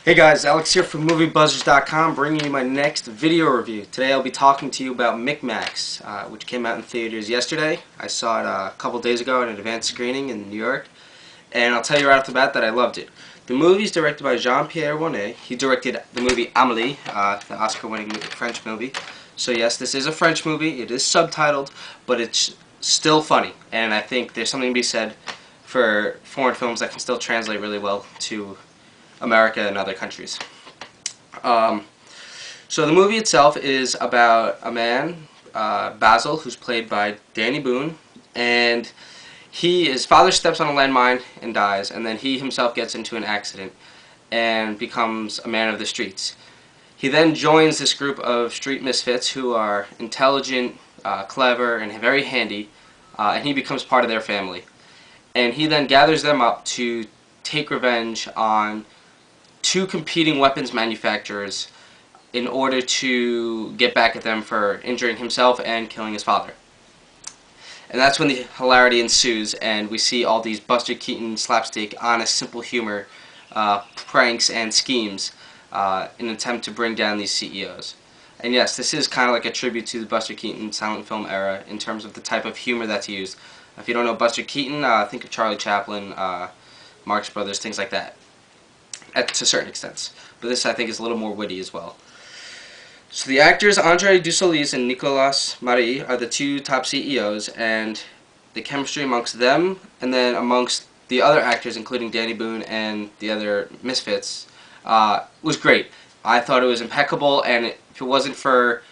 Hey guys, Alex here from MovieBuzzers.com bringing you my next video review. Today I'll be talking to you about Micmacs, which came out in theaters yesterday. I saw it a couple days ago at an advanced screening in New York, and I'll tell you right off the bat that I loved it. The movie is directed by Jean-Pierre. He directed the movie Amélie, the Oscar-winning French movie. So yes, this is a French movie. It is subtitled, but it's still funny, and I think there's something to be said for foreign films that can still translate really well to America and other countries. So the movie itself is about a man, Basil, who's played by Danny Boone, and his father steps on a landmine and dies, and then he himself gets into an accident and becomes a man of the streets. He then joins this group of street misfits who are intelligent, clever, and very handy, and he becomes part of their family. And he then gathers them up to take revenge on two competing weapons manufacturers in order to get back at them for injuring himself and killing his father. And that's when the hilarity ensues, and we see all these Buster Keaton slapstick, honest, simple humor, pranks and schemes in an attempt to bring down these CEOs. And yes, this is kind of like a tribute to the Buster Keaton silent film era in terms of the type of humor that's used. If you don't know Buster Keaton, think of Charlie Chaplin, Marx Brothers, things like that. To a certain extent. But this, I think, is a little more witty as well. So the actors Andre Dusolis and Nicolas Marie are the two top CEOs, and the chemistry amongst them and then amongst the other actors, including Danny Boone and the other misfits, was great. I thought it was impeccable, and if it wasn't for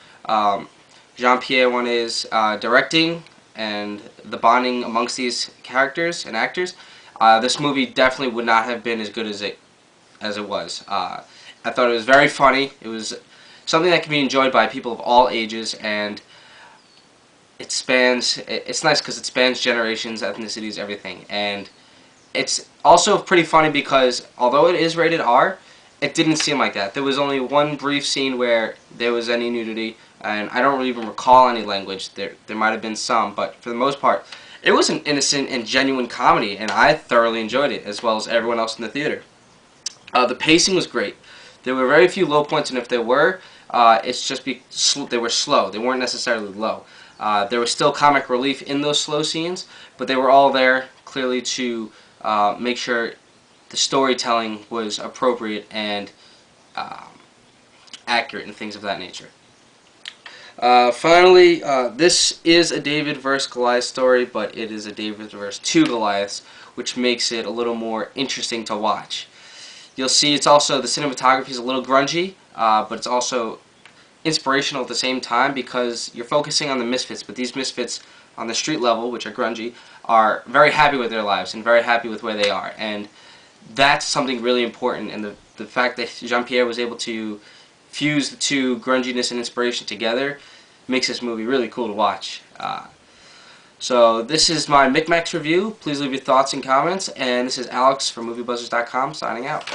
Jean-Pierre's directing and the bonding amongst these characters and actors, this movie definitely would not have been as good as it was. I thought it was very funny. It was something that can be enjoyed by people of all ages, and it's nice because it spans generations, ethnicities, everything. And it's also pretty funny because although it is rated R, it didn't seem like that. There was only one brief scene where there was any nudity, and I don't even recall any language. There might have been some, but for the most part, it was an innocent and genuine comedy, and I thoroughly enjoyed it, as well as everyone else in the theater. The pacing was great. There were very few low points, and if there were, it's just they were slow. They weren't necessarily low. There was still comic relief in those slow scenes, but they were all there clearly to make sure the storytelling was appropriate and accurate and things of that nature. Finally, this is a David vs. Goliath story, but it is a David vs. two Goliaths, which makes it a little more interesting to watch. You'll see it's also, the cinematography is a little grungy, but it's also inspirational at the same time because you're focusing on the misfits, but these misfits on the street level, which are grungy, are very happy with their lives and very happy with where they are. And that's something really important, and the fact that Jean-Pierre was able to fuse the two, grunginess and inspiration, together makes this movie really cool to watch. So this is my Micmacs review. Please leave your thoughts and comments, and this is Alex from MovieBuzzers.com signing out.